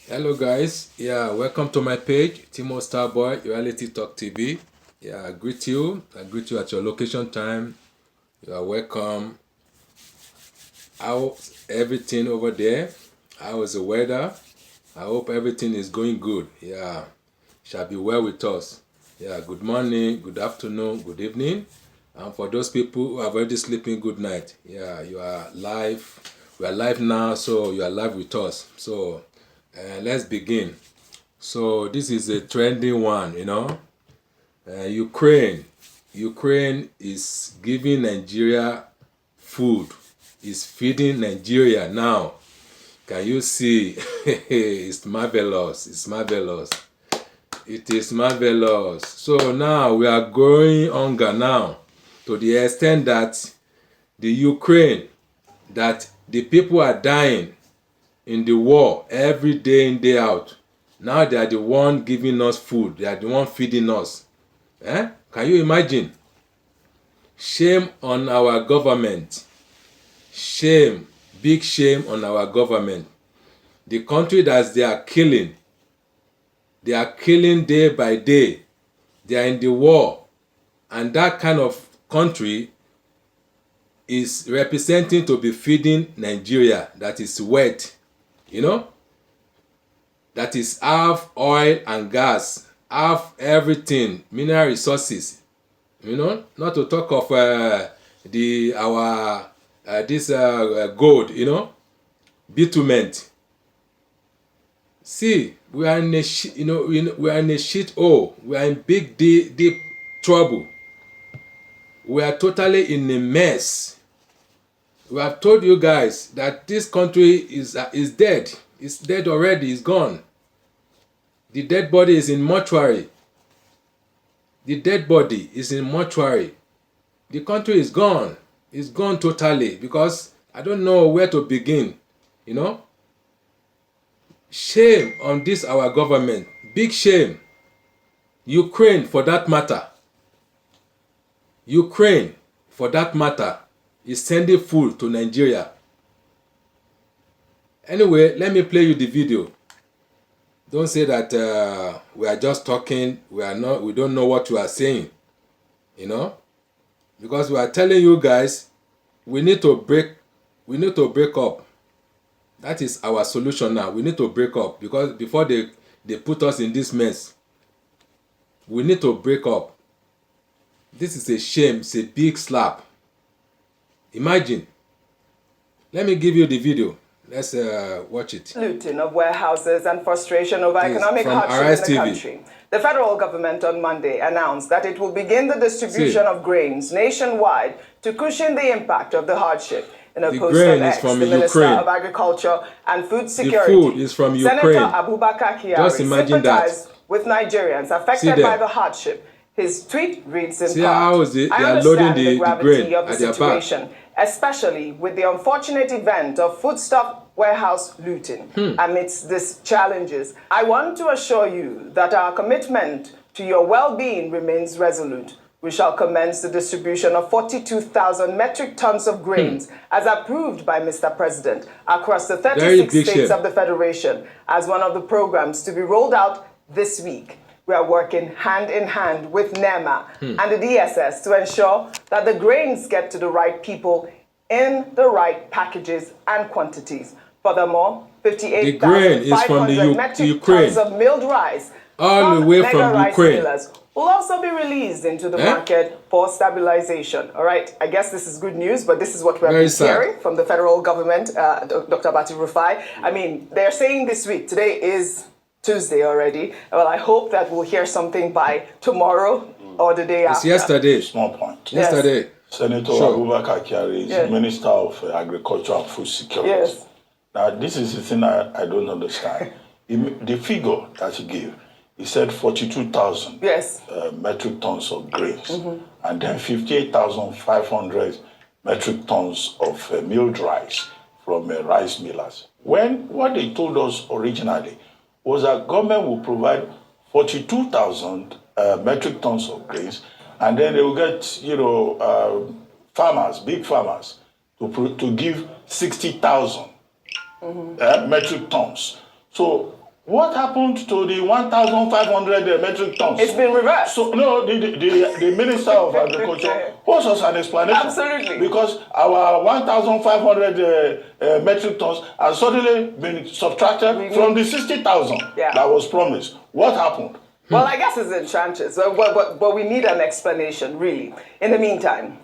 Hello guys, welcome to my page, Timo Starboy Reality Talk TV. I greet you. I greet you at your location time. You are welcome. How's everything over there? How is the weather? I hope everything is going good. Shall be well with us. Good morning, good afternoon, good evening. And for those people who are already sleeping, good night. You are live. We are live now, so you are live with us. So let's begin. So this is a trending one, Ukraine is giving Nigeria food, is feeding Nigeria now. Can you see? It's marvelous. It's marvelous. It is marvelous. So now we are growing hunger now to the extent that the Ukraine, that the people are dying in the war every day in, day out. Now they are the one giving us food. They are the one feeding us. Can you imagine? Shame on our government. Shame. Big shame on our government. The country that they are killing day by day. They are in the war. And that kind of country is representing to be feeding Nigeria that is wet. That is half oil and gas, half everything, mineral resources. Not to talk of this gold, bitumen. See, we are in a we are in a shit hole. We are in big deep trouble. We are totally in a mess. We have told you guys that this country is dead. It's dead already. It's gone. The dead body is in mortuary. The dead body is in mortuary. The country is gone. It's gone totally because I don't know where to begin. Shame on this our government. Big shame. Ukraine for that matter. Ukraine for that matter is sending food to Nigeria. Anyway, let me play you the video. Don't say that we are just talking. We don't know what you are saying. Because we are telling you guys, we need to break up. That is our solution now. We need to break up because before they put us in this mess, we need to break up. This is a shame. It's a big slap. Imagine. Let me give you the video. Let's watch it. Looting of warehouses and frustration over economic hardship in the country. The federal government on Monday announced that it will begin the distribution of grains nationwide to cushion the impact of the hardship. In a post on X, the Minister of Agriculture and Food Security, the food is from Ukraine. Senator Abubakar Kyari, sympathized with Nigerians affected by the hardship. His tweet reads in part, I understand the gravity of the situation, especially with the unfortunate event of foodstuff warehouse looting. Amidst these challenges, I want to assure you that our commitment to your well-being remains resolute. We shall commence the distribution of 42,000 metric tons of grains as approved by Mr. President across the 36 states of the Federation as one of the programs to be rolled out this week. We are working hand in hand with NEMA and the DSS to ensure that the grains get to the right people in the right packages and quantities. Furthermore, 58,500 metric tons of milled rice all the way from Ukraine will also be released into the market for stabilization. All right, I guess this is good news, but this is what we're hearing from the federal government, Dr. Bati Rufai. I mean, they're saying this week, today is Tuesday already. Well, I hope that we'll hear something by tomorrow or the day after. It's yesterday. Small point. Yesterday. Senator Abubakar Kyari is Minister of Agriculture and Food Security. Yes. Now, this is the thing I don't understand. The figure that he gave, he said 42,000 metric tons of grains, and then 58,500 metric tons of milled rice from rice millers. What they told us originally was that government will provide 42,000 metric tons of grains, and then they will get, farmers, big farmers, to give 60,000 metric tons. So What happened to the 1,500 metric tons? It's been reversed. So no, the Minister of Agriculture owes us an explanation. Absolutely. Because our 1,500 metric tons has suddenly been subtracted from the 60,000 that was promised. What happened? Well, I guess it's in tranches, but we need an explanation, really. In the meantime,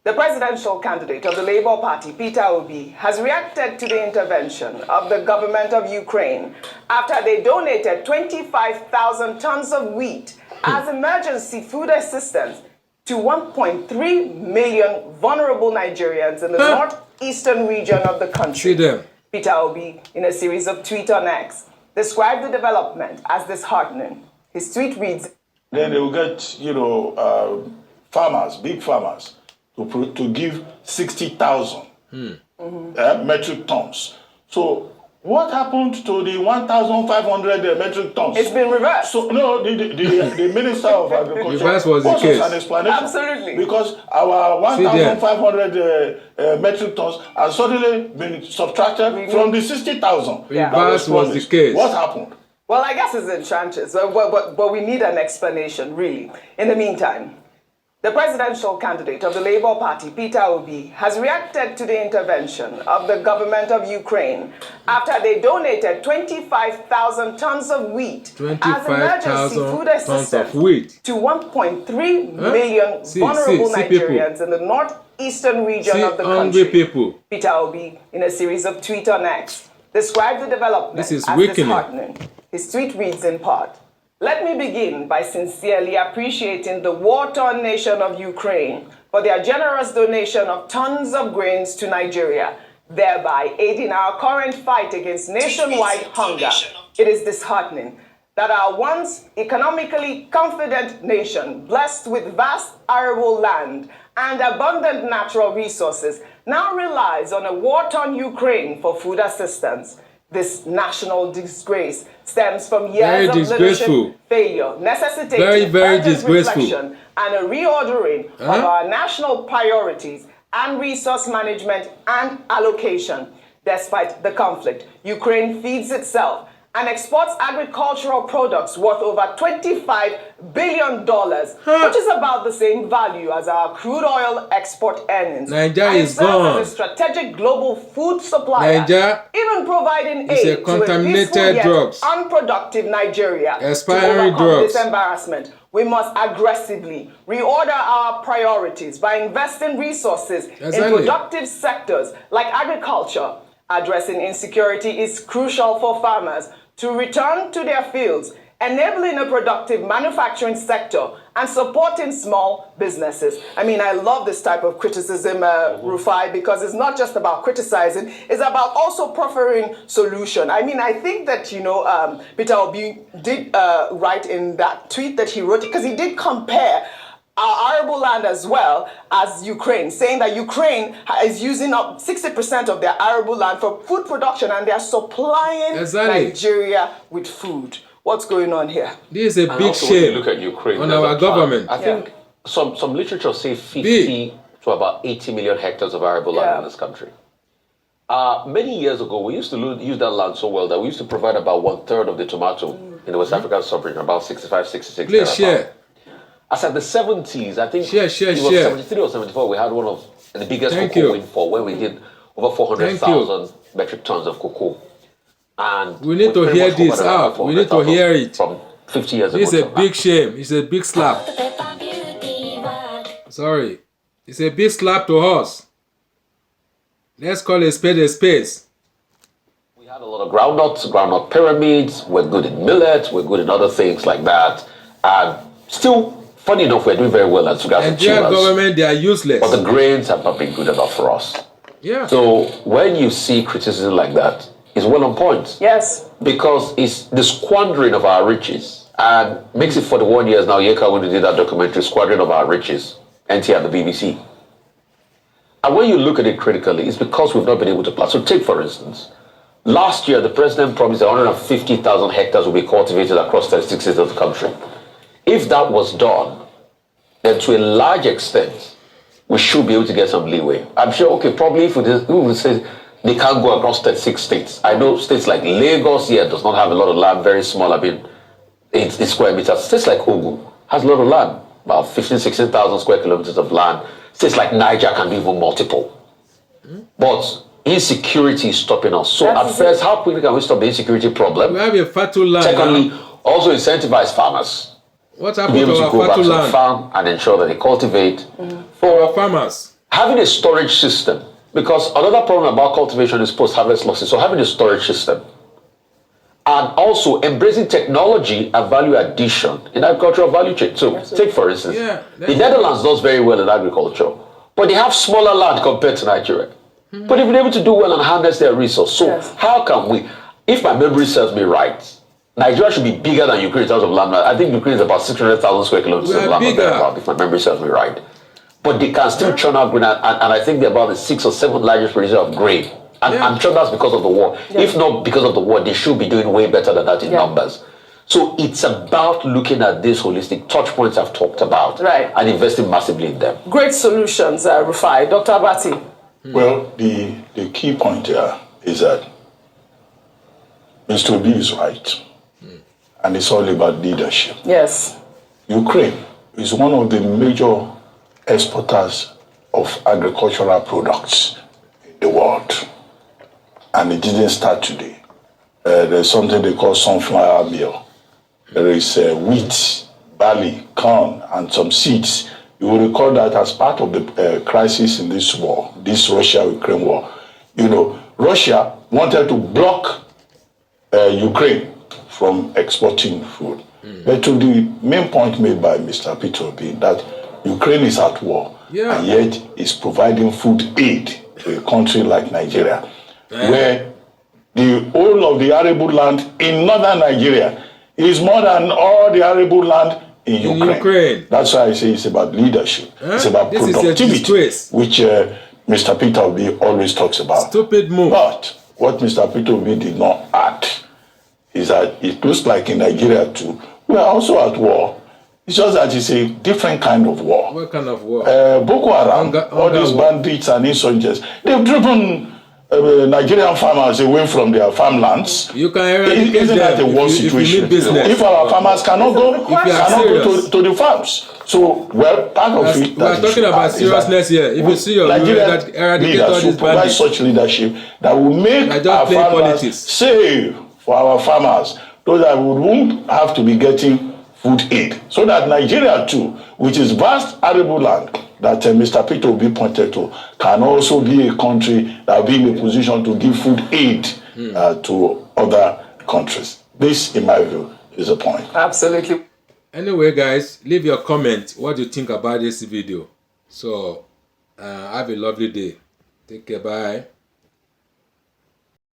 the presidential candidate of the Labour Party, Peter Obi, has reacted to the intervention of the government of Ukraine after they donated 25,000 tons of wheat as emergency food assistance to 1.3 million vulnerable Nigerians in the northeastern region of the country. Peter Obi, in a series of tweets on X, described the development as disheartening. His tweet reads, then they will get, farmers, big farmers, to give 60,000 metric tons. So what happened to the 1,500 metric tons? It's been reversed. So no, the Minister of Agriculture was the case. An explanation. Absolutely. Because our 1,500 metric tons has suddenly been subtracted from the 60,000. Reverse was the case. What happened? Well, I guess it's in tranches, but we need an explanation, really. In the meantime, the presidential candidate of the Labour Party, Peter Obi, has reacted to the intervention of the government of Ukraine after they donated 25,000 tons of wheat as emergency food assistance to 1.3 million vulnerable Nigerians in the northeastern region of the country. Peter Obi, in a series of tweets on X, described the development as disheartening. His tweet reads in part, "Let me begin by sincerely appreciating the war-torn nation of Ukraine for their generous donation of tons of grains to Nigeria, thereby aiding our current fight against nationwide hunger. It is disheartening that our once economically confident nation, blessed with vast arable land and abundant natural resources, now relies on a war-torn Ukraine for food assistance. This national disgrace stems from years of leadership failure, necessitating urgent reflection and a reordering of our national priorities and resource management and allocation. Despite the conflict, Ukraine feeds itself and exports agricultural products worth over $25 billion, which is about the same value as our crude oil export earnings. Nigeria is gone. As a strategic global food supplier, even providing aid to a peaceful yet unproductive Nigeria. Expiring to overcome this embarrassment, we must aggressively reorder our priorities by investing resources in productive sectors like agriculture. Addressing insecurity is crucial for farmers to return to their fields, enabling a productive manufacturing sector and supporting small businesses. I mean, I love this type of criticism, Rufai, because it's not just about criticizing, it's about also proffering solution. I mean, I think that, Peter Obi did write in that tweet that he wrote, because he did compare our arable land as well as Ukraine, saying that Ukraine is using up 60% of their arable land for food production and they're supplying Nigeria with food. What's going on here? This is a big shame look at Ukraine, on our government. I think some literature say 50 to about 80 million hectares of arable land in this country. Many years ago, we used to use that land so well that we used to provide about 1/3 of the tomato in the West African sub-region, about 65, 66. Please share. As at the 70s, I think it was 73 or 74, we had one of the biggest cocoa windfall where we did over 400,000 metric tons of cocoa. And we need to hear this out. We need to hear it. From 50 years ago. It's a big shame. It's a big slap. Sorry. It's a big slap to us. Let's call a spade a spade. We had a lot of groundnut pyramids. We're good in millet. We're good in other things like that. And still, funny enough, we're doing very well as regards to Nigerian government, they are useless. But the grains have not been good enough for us. Yeah. So when you see criticism like that, it's well on point. Yes. Because it's the squandering of our riches. And makes it 41 years now, Yeka, when we did that documentary, Squandering of Our Riches, NT at the BBC. And when you look at it critically, it's because we've not been able to plan. So take, for instance, last year, the president promised 150,000 hectares will be cultivated across 36 states of the country. If that was done, then to a large extent, we should be able to get some leeway. I'm sure, probably if we would say they can't go across 36 states. I know states like Lagos here does not have a lot of land, very small. I mean, it's square meters. States like Ogun has a lot of land, about 15,000, 16,000 square kilometers of land. States like Niger can be even multiple. But insecurity is stopping us. So at first, how quickly can we stop the insecurity problem? We have a fertile land. Secondly, also incentivize farmers. What happened to our fertile land? To farm and ensure that they cultivate. For our farmers. Having a storage system. Because another problem about cultivation is post-harvest losses. So having a storage system. And also embracing technology and value addition in agricultural value chain. So take for instance, the Netherlands does very well in agriculture. But they have smaller land compared to Nigeria. But they've been able to do well and harness their resources. So how can we, if my memory serves me right, Nigeria should be bigger than Ukraine in terms of land. I think Ukraine is about 600,000 square kilometers of land, if my memory serves me right. But they can still churn out grain, and I think they're about the 6th or 7th largest producer of grain. And I'm sure that's because of the war. If not because of the war, they should be doing way better than that in numbers. So it's about looking at these holistic touch points I've talked about and investing massively in them. Great solutions, Rufai. Dr. Abati. Well, the key point here is that Mr. Obi is right. And it's all about leadership. Yes. Ukraine is one of the major exporters of agricultural products in the world. And it didn't start today. There's something they call sunflower meal. There is wheat, barley, corn, and some seeds. You will recall that as part of the crisis in this war, this Russia-Ukraine war, you know, Russia wanted to block Ukraine from exporting food. But to the main point made by Mr. Peter Obi, that Ukraine is at war, and yet is providing food aid to a country like Nigeria, where the whole of the arable land in northern Nigeria is more than all the arable land in Ukraine. That's why I say it's about leadership. It's about productivity, which Mr. Peter Obi always talks about. Stupid move. But what Mr. Peter Obi did not add is that it looks like in Nigeria too, we are also at war. It's just that it's a different kind of war. What kind of war? Boko Haram, all these bandits and insurgents, they've driven Nigerian farmers away from their farmlands. You can eradicate Isn't that a war situation? If our farmers cannot go to the farms. So, well, part of it... We are talking about seriousness here. If you see your Nigerian leaders who provide such leadership that will make our farmers safe for our farmers, so that we won't have to be getting food aid. So that Nigeria too, which is vast arable land, that Mr. Peter Obi pointed to, can also be a country that will be in a position to give food aid to other countries. This, in my view, is the point. Absolutely. Anyway, guys, leave your comment. What do you think about this video? So, have a lovely day. Take care. Bye.